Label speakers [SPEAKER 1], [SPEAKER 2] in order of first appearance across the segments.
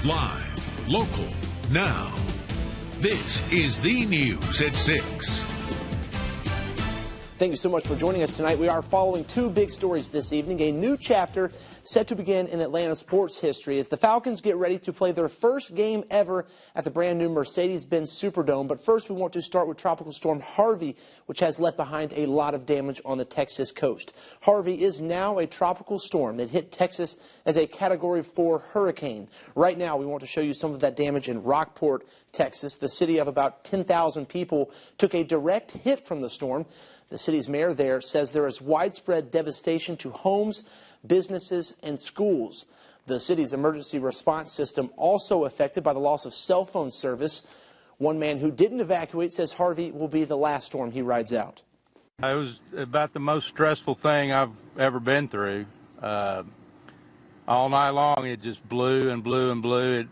[SPEAKER 1] Live, local, now. This is the News at 6.
[SPEAKER 2] Thank you so much for joining us tonight. We are following two big stories this evening. A new chapter set to begin in Atlanta sports history as the Falcons get ready to play their first game ever at the brand new Mercedes-Benz Superdome. But first, we want to start with Tropical Storm Harvey, which has left behind a lot of damage on the Texas coast. Harvey is now a tropical storm. It hit Texas as a Category 4 hurricane. Right now, we want to show you some of that damage in Rockport, Texas. The city of about 10,000 people took a direct hit from the storm. The city's mayor there says there is widespread devastation to homes, businesses, and schools. The city's emergency response system also affected by the loss of cell phone service. One man who didn't evacuate says Harvey will be the last storm he rides out.
[SPEAKER 3] It was about the most stressful thing I've ever been through. All night long, it just blew and blew and blew.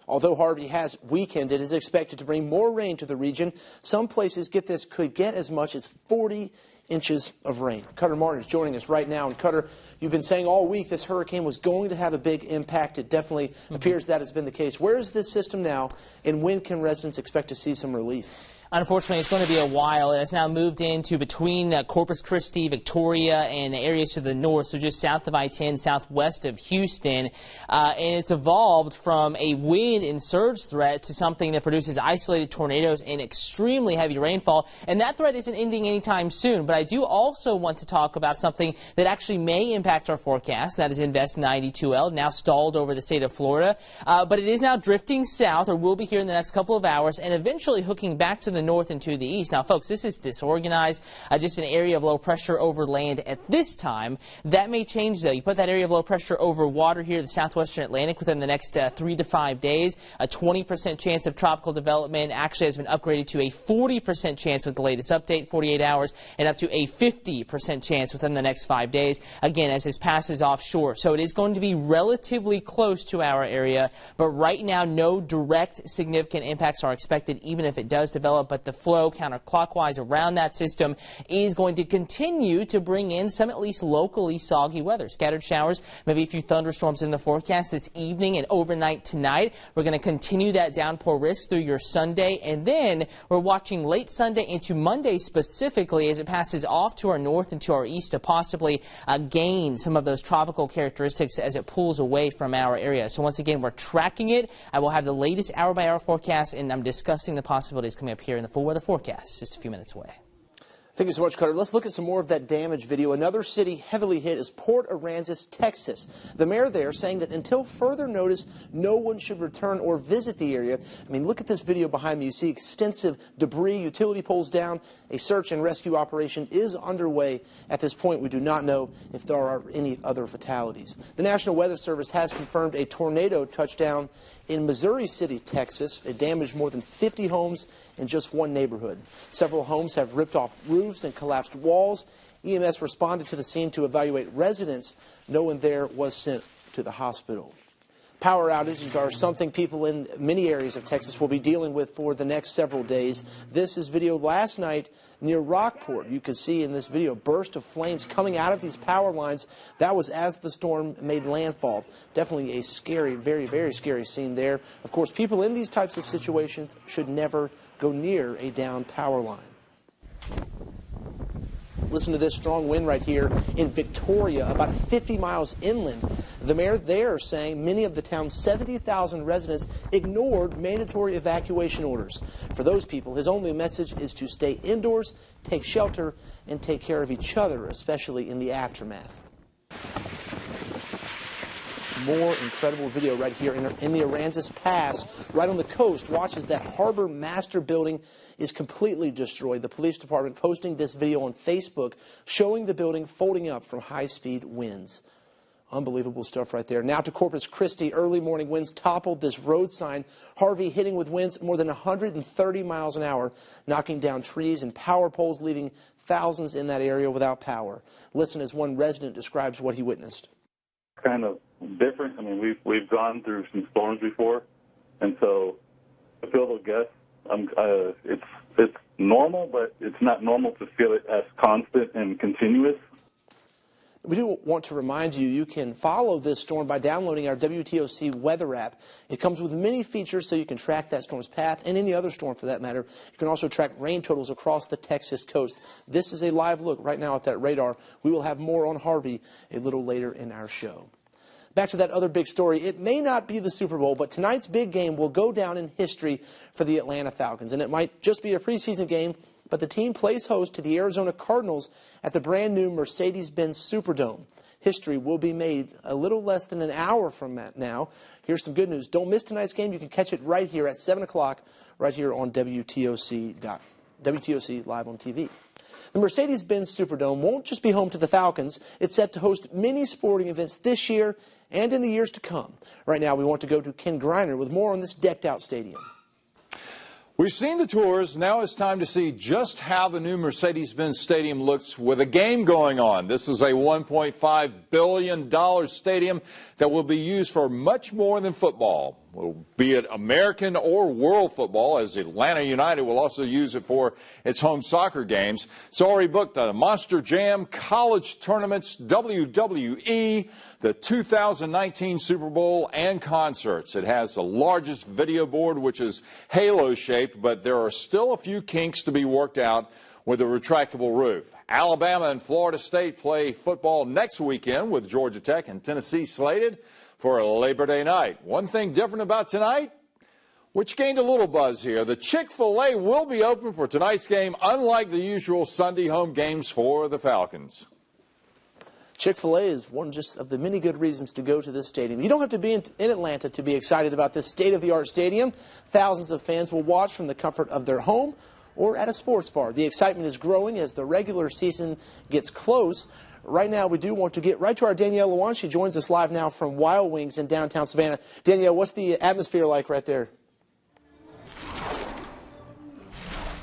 [SPEAKER 2] Although Harvey has weakened, it is expected to bring more rain to the region. Some places, get this, could get as much as 40 inches of rain. Cutter Martin is joining us right now. And Cutter, you've been saying all week this hurricane was going to have a big impact. It definitely appears that has been the case. Where is this system now, and when can residents expect to see some relief?
[SPEAKER 4] Unfortunately, it's going to be a while. It has now moved into between Corpus Christi, Victoria, and areas to the north, so just south of I-10, southwest of Houston. And it's evolved from a wind and surge threat to something that produces isolated tornadoes and extremely heavy rainfall. And that threat isn't ending anytime soon. But I do also want to talk about something that actually may impact our forecast. That is Invest 92L, now stalled over the state of Florida. But it is now drifting south, or will be here in the next couple of hours, and eventually hooking back to the north and to the east. Now, folks, this is disorganized, just an area of low pressure over land at this time. That may change, though. You put that area of low pressure over water here, the southwestern Atlantic, within the next 3 to 5 days. A 20% chance of tropical development actually has been upgraded to a 40% chance with the latest update, 48 hours, and up to a 50% chance within the next 5 days, again, as this passes offshore. So it is going to be relatively close to our area, but right now, no direct significant impacts are expected, even if it does develop. But the flow counterclockwise around that system is going to continue to bring in some at least locally soggy weather. Scattered showers, maybe a few thunderstorms in the forecast this evening and overnight tonight. We're going to continue that downpour risk through your Sunday, and then we're watching late Sunday into Monday specifically as it passes off to our north and to our east to possibly gain some of those tropical characteristics as it pulls away from our area. So once again, we're tracking it. I will have the latest hour-by-hour forecast, and I'm discussing the possibilities coming up here in the full weather forecast just a few minutes away.
[SPEAKER 2] Thank you so much, Cutter. Let's look at some more of that damage video. Another city heavily hit is Port Aransas, Texas. The mayor there saying that until further notice, no one should return or visit the area. I mean, look at this video behind me. You see extensive debris, utility poles down. A search and rescue operation is underway. At this point, we do not know if there are any other fatalities. The National Weather Service has confirmed a tornado touchdown in Missouri City, Texas. It damaged more than 50 homes in just one neighborhood. Several homes have ripped off roofs and collapsed walls. EMS responded to the scene to evaluate residents. No one there was sent to the hospital. Power outages are something people in many areas of Texas will be dealing with for the next several days. This is video last night near Rockport. You can see in this video burst of flames coming out of these power lines. That was as the storm made landfall. Definitely a scary, very, very scary scene there. Of course, people in these types of situations should never go near a downed power line. Listen to this strong wind right here in Victoria, about 50 miles inland. The mayor there saying many of the town's 70,000 residents ignored mandatory evacuation orders. For those people, his only message is to stay indoors, take shelter, and take care of each other, especially in the aftermath. More incredible video right here in the Aransas Pass, right on the coast. Watch as that harbor master building is completely destroyed. The police department posting this video on Facebook showing the building folding up from high-speed winds. Unbelievable stuff right there. Now to Corpus Christi. Early morning winds toppled this road sign. Harvey hitting with winds more than 130 miles an hour, knocking down trees and power poles, leaving thousands in that area without power. Listen as one resident describes what he witnessed.
[SPEAKER 5] Kind of different. I mean, we've gone through some storms before, and so I feel a guess. It's normal, but it's not normal to feel it as constant and continuous.
[SPEAKER 2] We do want to remind you, you can follow this storm by downloading our WTOC weather app. It comes with many features so you can track that storm's path and any other storm for that matter. You can also track rain totals across the Texas coast. This is a live look right now at that radar. We will have more on Harvey a little later in our show. Back to that other big story. It may not be the Super Bowl, but tonight's big game will go down in history for the Atlanta Falcons. And it might just be a preseason game, but the team plays host to the Arizona Cardinals at the brand new Mercedes-Benz Superdome. History will be made a little less than an hour from now. Here's some good news. Don't miss tonight's game. You can catch it right here at 7 o'clock, right here on WTOC live on TV. The Mercedes-Benz Superdome won't just be home to the Falcons. It's set to host many sporting events this year and in the years to come. Right now, we want to go to Ken Greiner with more on this decked-out stadium.
[SPEAKER 6] We've seen the tours. Now it's time to see just how the new Mercedes-Benz Stadium looks with a game going on. This is a $1.5 billion stadium that will be used for much more than football, be it American or world football, as Atlanta United will also use it for its home soccer games. It's already booked a Monster Jam, college tournaments, WWE, the 2019 Super Bowl, and concerts. It has the largest video board, which is halo-shaped, but there are still a few kinks to be worked out with a retractable roof. Alabama and Florida State play football next weekend with Georgia Tech and Tennessee slated for Labor Day night. One thing different about tonight, which gained a little buzz here, the Chick-fil-A will be open for tonight's game, unlike the usual Sunday home games for the Falcons.
[SPEAKER 2] Chick-fil-A is one just of the many good reasons to go to this stadium. You don't have to be in Atlanta to be excited about this state-of-the-art stadium. Thousands of fans will watch from the comfort of their home or at a sports bar. The excitement is growing as the regular season gets close. Right now, we do want to get right to our Danielle Lewan. She joins us live now from Wild Wings in downtown Savannah. Danielle, what's the atmosphere like right there?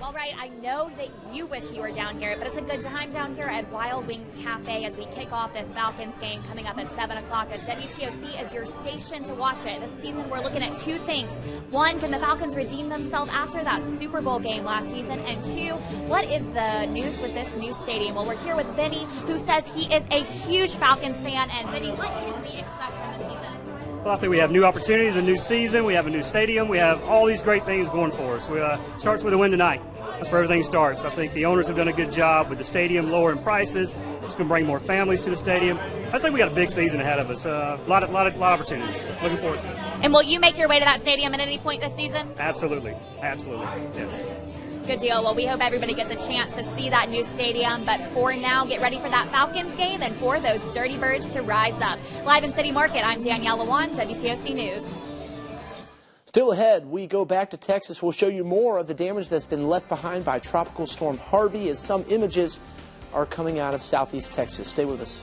[SPEAKER 7] Well, right, I know that you wish you were down here, but it's a good time down here at Wild Wings Cafe as we kick off this Falcons game coming up at 7 o'clock. As WTOC is your station to watch it. This season, we're looking at two things. One, can the Falcons redeem themselves after that Super Bowl game last season? And two, what is the news with this new stadium? Well, we're here with Benny, who says he is a huge Falcons fan. And Benny, what can we expect from the season?
[SPEAKER 8] Well, I think we have new opportunities, a new season. We have a new stadium. We have all these great things going for us. It starts with a win tonight. That's where everything starts. I think the owners have done a good job with the stadium, lowering prices. Just going to bring more families to the stadium. I think we got a big season ahead of us. A lot of opportunities. Looking forward to it.
[SPEAKER 7] And will you make your way to that stadium at any point this season?
[SPEAKER 8] Absolutely. Absolutely. Yes.
[SPEAKER 7] Good deal. Well, we hope everybody gets a chance to see that new stadium. But for now, get ready for that Falcons game and for those Dirty Birds to rise up. Live in City Market, I'm Danielle Lewan, WTOC News.
[SPEAKER 2] Still ahead, we go back to Texas. We'll show you more of the damage that's been left behind by Tropical Storm Harvey as some images are coming out of southeast Texas. Stay with us.